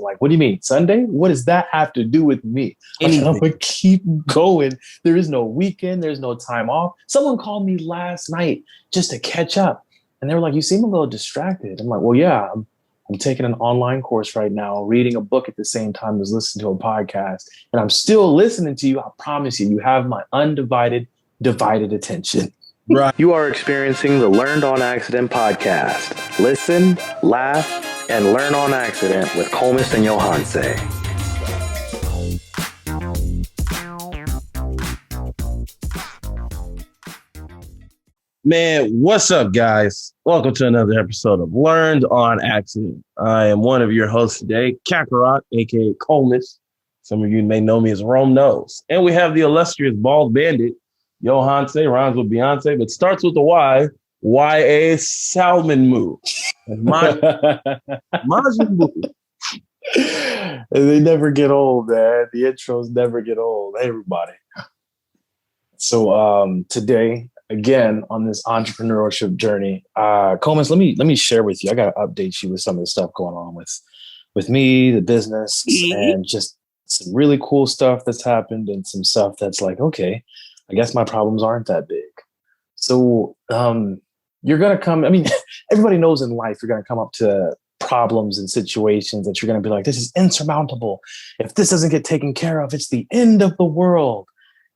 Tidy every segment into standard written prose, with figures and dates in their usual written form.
like, what do you mean, Sunday? What does that have to do with me? Like, I'm Anything. gonna keep going. There is no weekend. There's no time off. Someone called me last night just to catch up. And they were like, you seem a little distracted. I'm like, well, yeah, I'm taking an online course right now, reading a book at the same time as listening to a podcast. And I'm still listening to you. I promise you, you have my undivided, divided attention. Right. You are experiencing the Learned on Accident podcast. Listen, laugh, and learn on accident with Kolmus and Johanse. Man, what's up, guys? Welcome to another episode of Learned on Accident. I am one of your hosts today, Kakarot, aka Kolmus. Some of you may know me as Rome Nose. And we have the illustrious bald bandit, Johanse, rhymes with Beyonce, but starts with the Y, Y-A Salmon Moo. Majin Buu. They never get old, man. The intros never get old. Hey, everybody. So today, again, on this entrepreneurship journey, Coleman, let me share with you. I got to update you with some of the stuff going on with me, the business, and just some really cool stuff that's happened and some stuff that's like, okay, I guess my problems aren't that big. So you're going to come, I mean, everybody knows in life you're going to come up to problems and situations that you're going to be like, this is insurmountable. If this doesn't get taken care of, it's the end of the world.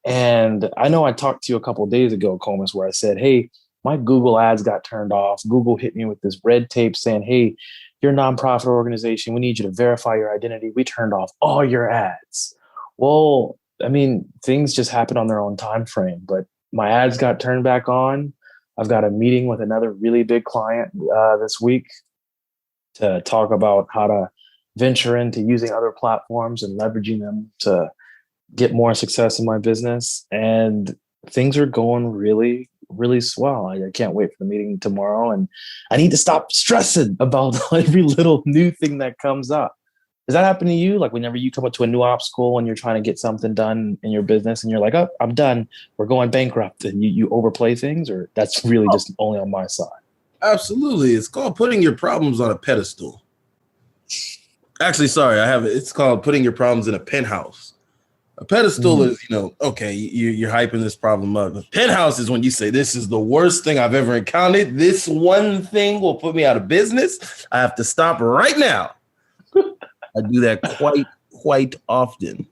And I know I talked to you a couple of days ago, Comus, where I said, hey, my Google ads got turned off. Google hit me with this red tape saying, hey, you're a nonprofit organization. We need you to verify your identity. We turned off all your ads. Well, I mean, things just happen on their own time frame, but my ads got turned back on. I've got a meeting with another really big client this week to talk about how to venture into using other platforms and leveraging them to get more success in my business. And things are going really, really swell. I can't wait for the meeting tomorrow. And I need to stop stressing about every little new thing that comes up. Does that happen to you? Like whenever you come up to a new obstacle and you're trying to get something done in your business and you're like, oh, I'm done. We're going bankrupt. And you overplay things, or that's really just only on my side? Absolutely. It's called putting your problems on a pedestal. Actually, sorry, it's called putting your problems in a penthouse. A pedestal is, okay, you're hyping this problem up. A penthouse is when you say, this is the worst thing I've ever encountered. This one thing will put me out of business. I have to stop right now. I do that quite often.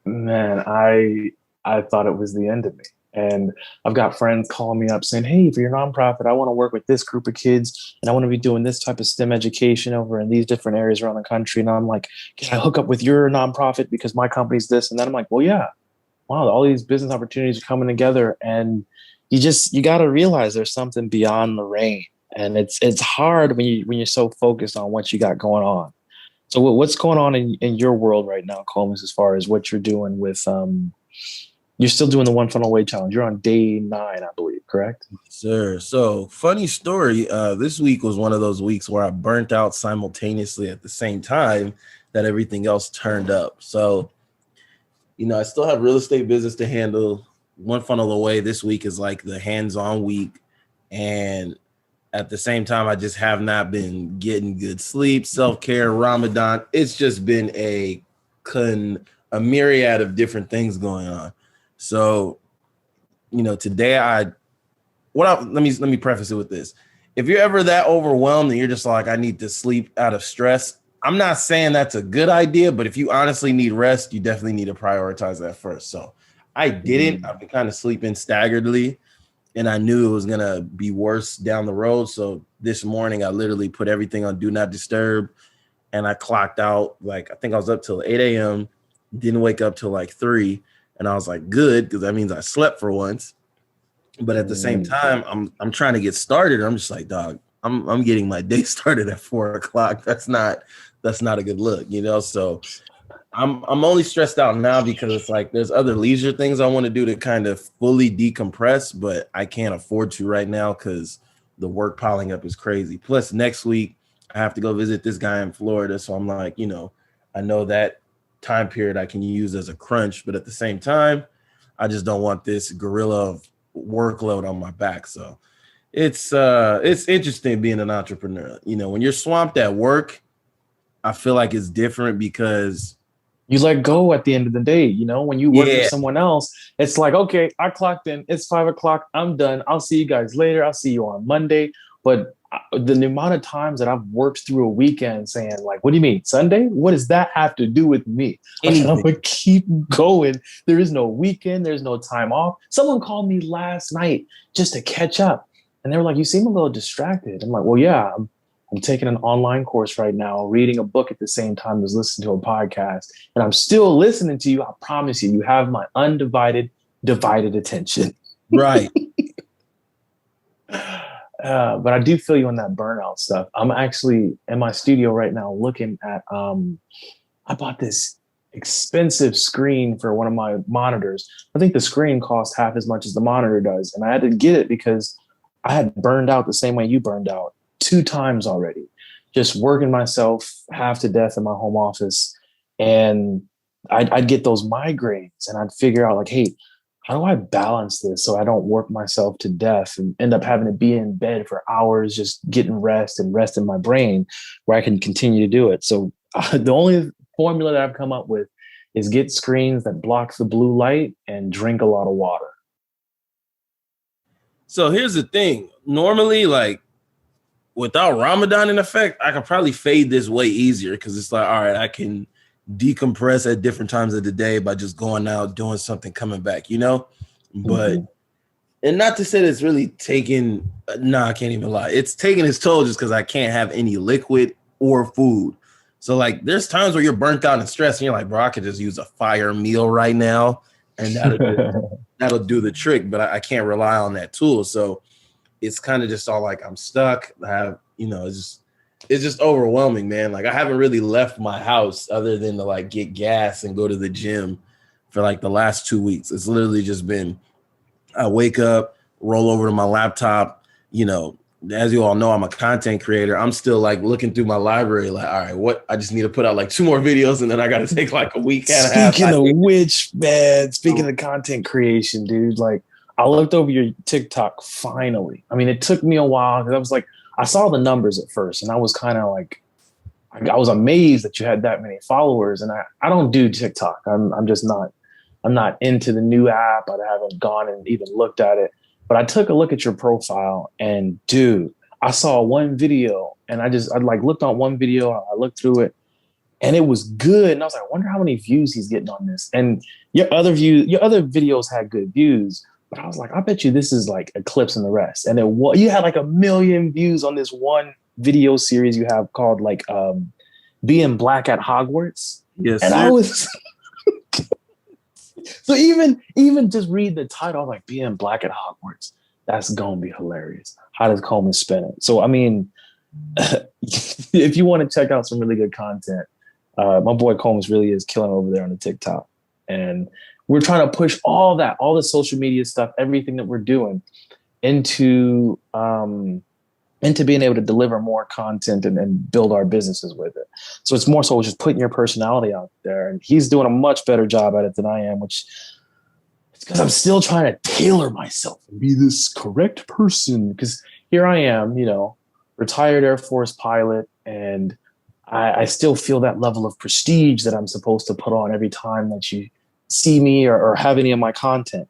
Man, I thought it was the end of me. And I've got friends calling me up saying, hey, for your nonprofit, I want to work with this group of kids and I want to be doing this type of STEM education over in these different areas around the country. And I'm like, can I hook up with your nonprofit because my company's this? And then I'm like, well, yeah, wow, all these business opportunities are coming together. And you got to realize there's something beyond the rain. And it's hard when you're so focused on what you got going on. So what's going on in your world right now, Coleman, as far as what you're doing with you're still doing the One Funnel Away challenge. You're on day 9, I believe, correct? Sir. So funny story. This week was one of those weeks where I burnt out simultaneously at the same time that everything else turned up. So, I still have real estate business to handle. One Funnel Away this week is like the hands-on week. And at the same time, I just have not been getting good sleep, self-care, Ramadan. It's just been a myriad of different things going on. So, today let me preface it with this. If you're ever that overwhelmed and you're just like, I need to sleep out of stress, I'm not saying that's a good idea, but if you honestly need rest, you definitely need to prioritize that first. So I didn't. I've been kind of sleeping staggeredly, and I knew it was going to be worse down the road. So this morning, I literally put everything on Do Not Disturb, and I clocked out. I think I was up till 8 a.m., didn't wake up till 3. And I was like, good, because that means I slept for once. But at the same time, I'm trying to get started. I'm just like, dog, I'm getting my day started at 4 o'clock. That's not a good look, So I'm only stressed out now because it's like there's other leisure things I want to do to kind of fully decompress, but I can't afford to right now because the work piling up is crazy. Plus next week I have to go visit this guy in Florida. So I'm like, I know that time period I can use as a crunch, but at the same time, I just don't want this gorilla of workload on my back. So it's interesting being an entrepreneur. When you're swamped at work, I feel like it's different because you let go at the end of the day. You know, when you work for yeah, someone else, it's like, okay, I clocked in. It's 5 o'clock. I'm done. I'll see you guys later. I'll see you on Monday. But the amount of times that I've worked through a weekend saying, like, what do you mean Sunday? What does that have to do with me? Like, I'm anything. gonna keep going. There is no weekend. There's no time off. Someone called me last night just to catch up, and they were like, "You seem a little distracted." I'm like, "Well, yeah, I'm taking an online course right now, reading a book at the same time as listening to a podcast, and I'm still listening to you. I promise you, you have my undivided, divided attention." Right. But I do feel you on that burnout stuff. I'm actually in my studio right now looking at. I bought this expensive screen for one of my monitors. I think the screen costs half as much as the monitor does, and I had to get it because I had burned out the same way you burned out 2 times already, just working myself half to death in my home office, and I'd get those migraines, and I'd figure out like, hey, how do I balance this so I don't work myself to death and end up having to be in bed for hours just getting rest and resting my brain where I can continue to do it. So the only formula that I've come up with is get screens that block the blue light and drink a lot of water. So here's the thing. Normally, like without Ramadan in effect, I could probably fade this way easier because it's like, all right, I can decompress at different times of the day by just going out, doing something, coming back, you know? But, Mm-hmm. and not to say that it's really taking, no, I can't even lie. It's taking its toll just because I can't have any liquid or food. So, like, there's times where you're burnt out and stressed, and you're like, bro, I could just use a fire meal right now, and that'll do the trick. But I can't rely on that tool. So, it's kind of just all like I'm stuck. I have, you know, it's just overwhelming, man. Like I haven't really left my house other than to like get gas and go to the gym for like the last 2 weeks. It's literally just been I wake up, roll over to my laptop, you know, as you all know, I'm a content creator. I'm still like looking through my library, like, all right, what I just need to put out like 2 more videos and then I got to take like a week and a half. Speaking of which, man, speaking of content creation, dude, like I looked over your TikTok finally. I mean, it took me a while because I was like, I saw the numbers at first and I was kind of like, I was amazed that you had that many followers. And I don't do TikTok. I'm just not, I'm not into the new app. I haven't gone and even looked at it. But I took a look at your profile and dude, I saw one video and I like looked on one video. I looked through it and it was good. And I was like, I wonder how many views he's getting on this. And your other videos had good views, but I was like, I bet you this is like eclipsing the rest. And you had like 1 million views on this one video series you have called like Being Black at Hogwarts. Yes, And sir. I was so even just read the title, I'm like Being Black at Hogwarts. That's gonna be hilarious. How does Coleman spin it? So I mean, if you want to check out some really good content, my boy Kolmus really is killing over there on the TikTok. And we're trying to push all that, all the social media stuff, everything that we're doing into being able to deliver more content and build our businesses with it. So it's more so just putting your personality out there. And he's doing a much better job at it than I am, which is because I'm still trying to tailor myself and be this correct person. Because here I am, you know, retired Air Force pilot, and I still feel that level of prestige that I'm supposed to put on every time that you see me or have any of my content.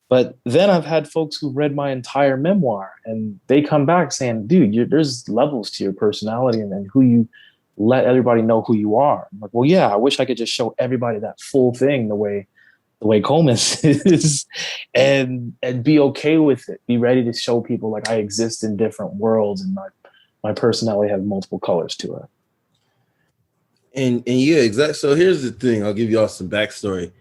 But then I've had folks who read my entire memoir and they come back saying, dude, there's levels to your personality and who you let everybody know who you are. I'm like, well, yeah, I wish I could just show everybody that full thing the way Coleman is and be okay with it. Be ready to show people like I exist in different worlds and my personality has multiple colors to it. And yeah, exactly. So here's the thing. I'll give y'all some backstory.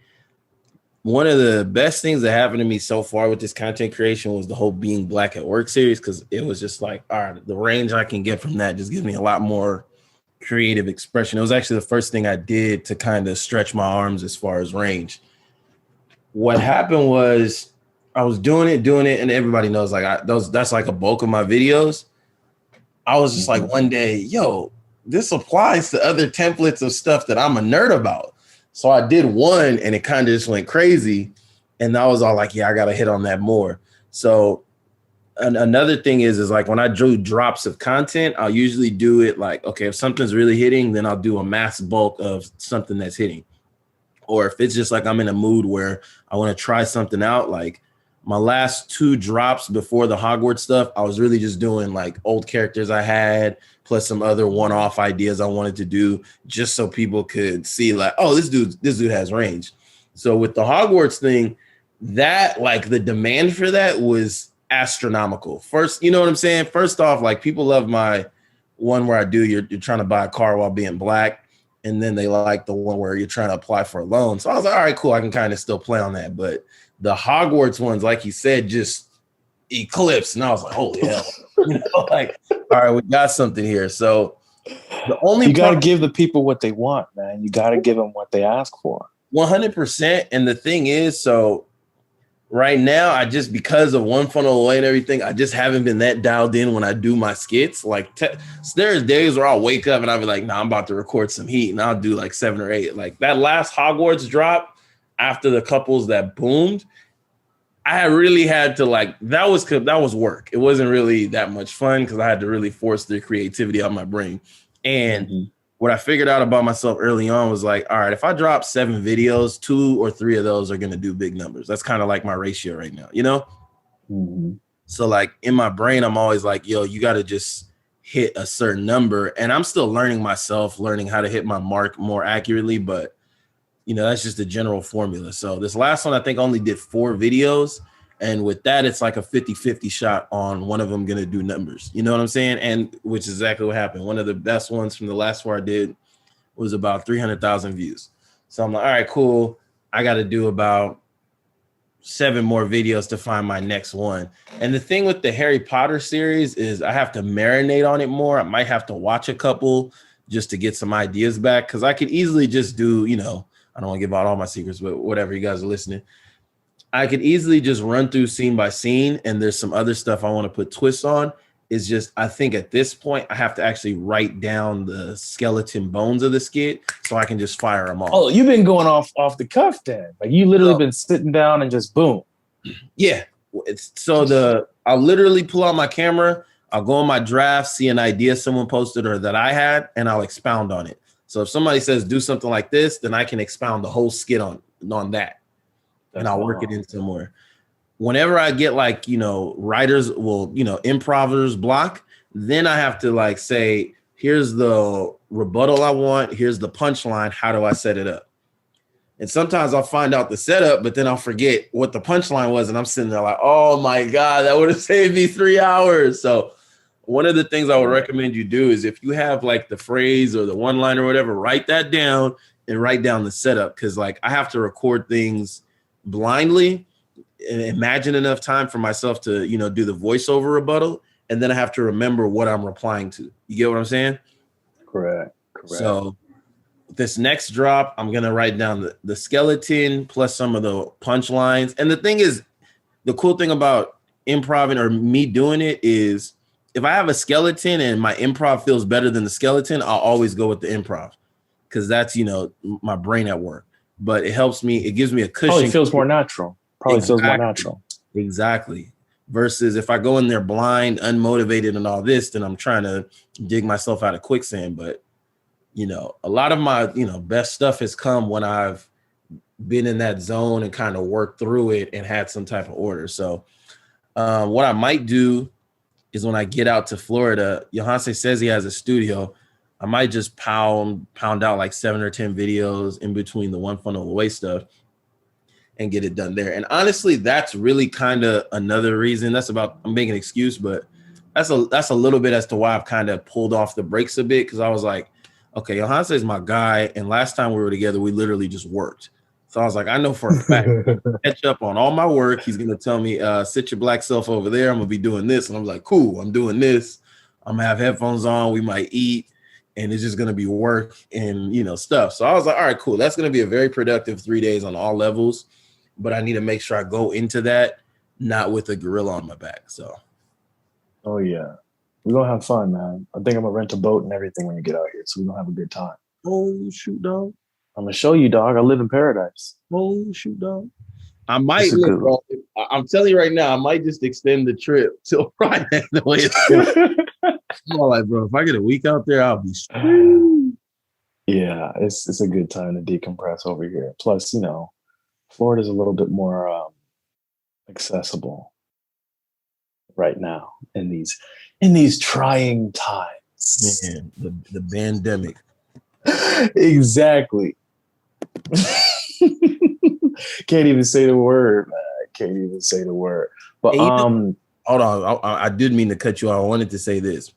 One of the best things that happened to me so far with this content creation was the whole Being Black at Work series, because it was just like, all right, the range I can get from that just gives me a lot more creative expression. It was actually the first thing I did to kind of stretch my arms as far as range. What happened was I was doing it, and everybody knows like that's like a bulk of my videos. I was just like one day, yo, this applies to other templates of stuff that I'm a nerd about. So I did one and it kind of just went crazy. And I was all like, yeah, I got to hit on that more. So another thing is like when I do drops of content, I'll usually do it like, okay, if something's really hitting, then I'll do a mass bulk of something that's hitting. Or if it's just like I'm in a mood where I want to try something out, like my last 2 drops before the Hogwarts stuff, I was really just doing like old characters I had, plus some other one-off ideas I wanted to do, just so people could see like, oh, this dude has range. So with the Hogwarts thing, that like the demand for that was astronomical. First, you know what I'm saying? First off, like people love my one where I do you're trying to buy a car while being black. And then they like the one where you're trying to apply for a loan. So I was like, all right, cool. I can kind of still play on that. But the Hogwarts ones, like you said, just eclipsed. And I was like, holy hell. You know, like, all right, we got something here. So the only You got to give the people what they want, man. You got to give them what they ask for. 100%. And the thing is, so right now, I just, because of One Funnel Away and everything, I just haven't been that dialed in when I do my skits. Like, so there's days where I'll wake up and I'll be like, nah, I'm about to record some heat, and I'll do like 7 or 8. Like that last Hogwarts drop after the couples that boomed, I really had to like, that was work. It wasn't really that much fun because I had to really force the creativity out of my brain. And what I figured out about myself early on was like, all right, if I drop 7 videos, 2 or 3 of those are going to do big numbers. That's kind of like my ratio right now, you know? So like in my brain, I'm always like, yo, you got to just hit a certain number. And I'm still learning myself, learning how to hit my mark more accurately. But, you know, that's just the general formula. So this last one, I think only did 4 videos. And with that, it's like a 50-50 shot on one of them going to do numbers. You know what I'm saying? And which is exactly what happened. One of the best ones from the last 4 I did was about 300,000 views. So I'm like, all right, cool. I got to do about 7 more videos to find my next one. And the thing with the Harry Potter series is I have to marinate on it more. I might have to watch a couple just to get some ideas back. Cause I could easily just do, you know, I don't want to give out all my secrets, but whatever, you guys are listening. I could easily just run through scene by scene, and there's some other stuff I want to put twists on. It's just, I think at this point, I have to actually write down the skeleton bones of the skit so I can just fire them off. Oh, you've been going off the cuff then. Like you literally been sitting down and just boom. Yeah. I'll literally pull out my camera. I'll go on my draft, see an idea someone posted or that I had, and I'll expound on it. So if somebody says do something like this, then I can expound the whole skit on that. And I'll work it into more. Whenever I get like, you know, writers will, you know, improvers block, then I have to like say, here's the rebuttal I want. Here's the punchline. How do I set it up? And sometimes I'll find out the setup, but then I'll forget what the punchline was. And I'm sitting there like, oh my God, that would have saved me 3 hours. So one of the things I would recommend you do is if you have like the phrase or the one line or whatever, write that down and write down the setup. Cause like I have to record things blindly and imagine enough time for myself to, you know, do the voiceover rebuttal. And then I have to remember what I'm replying to. You get what I'm saying? Correct. So this next drop, I'm going to write down the skeleton plus some of the punchlines. And the thing is, the cool thing about improv or me doing it is if I have a skeleton and my improv feels better than the skeleton, I'll always go with the improv because that's, you know, my brain at work. But it helps me. It gives me a cushion. Probably feels more natural. Feels more natural. Exactly. Versus if I go in there blind, unmotivated and all this, then I'm trying to dig myself out of quicksand. But, you know, a lot of my, you know, best stuff has come when I've been in that zone and kind of worked through it and had some type of order. So what I might do is when I get out to Florida, Johanse says he has a studio. I might just pound out like 7 or 10 videos in between the One Funnel Away stuff and get it done there. And honestly, that's really kind of another reason. I'm making an excuse, but that's a little bit as to why I've kind of pulled off the brakes a bit. Cause I was like, okay, Johanse is my guy. And last time we were together, we literally just worked. So I was like, I know for a fact, catch up on all my work. He's going to tell me, sit your black self over there. I'm going to be doing this. And I'm like, cool, I'm doing this. I'm going to have headphones on. We might eat. And it's just going to be work and, you know, stuff. So I was like, all right, cool. That's going to be a very productive 3 days on all levels. But I need to make sure I go into that, not with a gorilla on my back. So. Oh, yeah. We're going to have fun, man. I think I'm going to rent a boat and everything when you get out here. So we're going to have a good time. Oh, shoot, dog. I'm going to show you, dog. I live in paradise. Oh, shoot, dog. I might That's a look, good bro. I'm telling you right now, I might just extend the trip till Friday. The way it's going. I'm all like, bro, if I get a week out there, I'll be screwed. Yeah, it's a good time to decompress over here. Plus, Florida's a little bit more accessible right now in these trying times. Man, the pandemic. Exactly. Can't even say the word, man. Can't even say the word. But Hold on, I did mean to cut you off. I wanted to say this.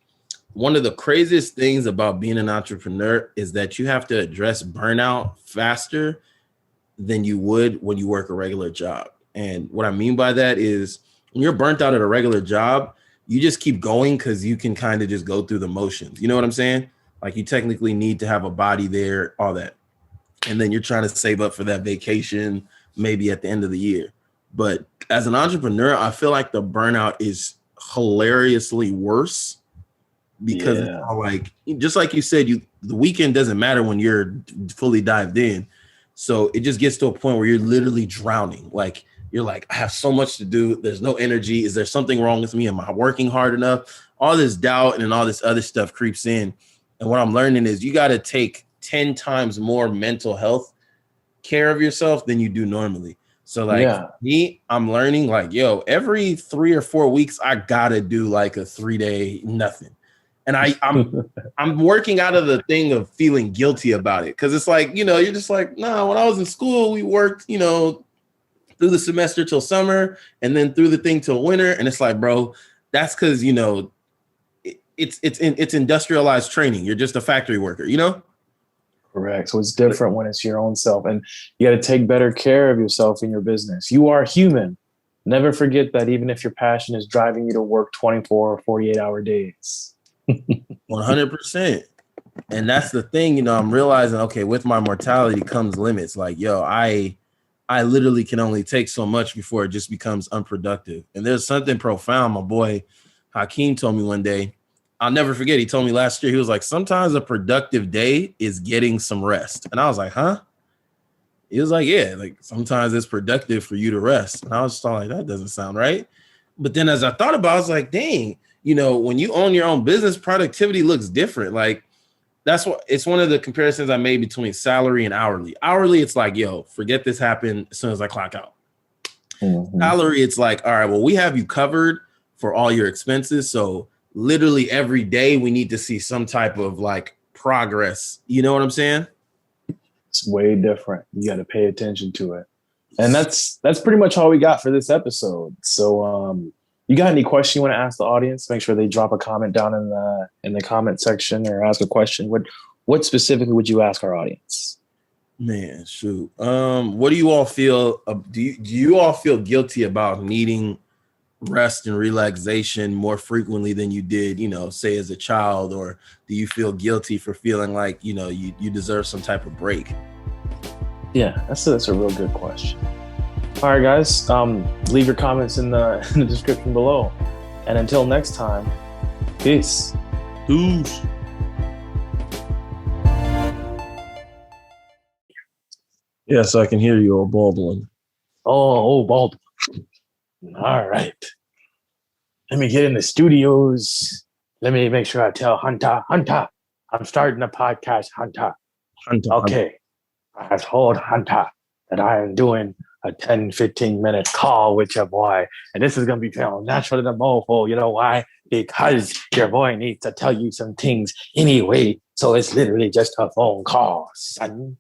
One of the craziest things about being an entrepreneur is that you have to address burnout faster than you would when you work a regular job. And what I mean by that is when you're burnt out at a regular job, you just keep going because you can kind of just go through the motions. You know what I'm saying? Like you technically need to have a body there, all that. And then you're trying to save up for that vacation, maybe at the end of the year. But as an entrepreneur, I feel like the burnout is hilariously worse because it's all like, just like you said, the weekend doesn't matter when you're fully dived in. So it just gets to a point where you're literally drowning. Like you're like, I have so much to do. There's no energy. Is there something wrong with me? Am I working hard enough? All this doubt and all this other stuff creeps in. And what I'm learning is you got to take 10 times more mental health care of yourself than you do normally. So like me, I'm learning like, yo, every 3 or 4 weeks, I gotta do like a 3-day nothing. And I'm working out of the thing of feeling guilty about it. Cause it's like, you're just like, nah, when I was in school, we worked, through the semester till summer and then through the thing till winter. And it's like, bro, that's cause it's industrialized training. You're just a factory worker, Correct. So it's different when it's your own self, and you got to take better care of yourself in your business. You are human. Never forget that, even if your passion is driving you to work 24 or 48-hour days. 100%. And that's the thing, I'm realizing, okay, with my mortality comes limits. Like, yo, I literally can only take so much before it just becomes unproductive. And there's something profound. My boy Hakeem told me one day, I'll never forget. He told me last year, he was like, sometimes a productive day is getting some rest. And I was like, huh? He was like, yeah, like sometimes it's productive for you to rest. And I was just like, that doesn't sound right. But then as I thought about it, I was like, dang, when you own your own business, productivity looks different. Like that's what it's one of the comparisons I made between salary and hourly. Hourly, it's like, yo, forget this happened as soon as I clock out. Mm-hmm. Salary, it's like, all right, well, we have you covered for all your expenses. So literally every day we need to see some type of like progress. You know what I'm saying? It's way different. You got to pay attention to it. And that's pretty much all we got for this episode. So you got any question you want to ask the audience? Make sure they drop a comment down in the comment section or ask a question. What specifically would you ask our audience? Man, shoot. What do you all feel? Do you all feel guilty about needing rest and relaxation more frequently than you did, say as a child, or do you feel guilty for feeling like, you deserve some type of break? Yeah, that's a real good question. All right, guys, leave your comments in the description below. And until next time, peace. Deuce. Yes, I can hear you, Baldwin. Oh, Baldwin. All right. Let me get in the studios. Let me make sure I tell Hunter, I'm starting a podcast, Hunter. Okay. I have told Hunter that I am doing a 10, 15-minute call with your boy. And this is going to be feeling natural to the mofo. You know why? Because your boy needs to tell you some things anyway. So it's literally just a phone call, son.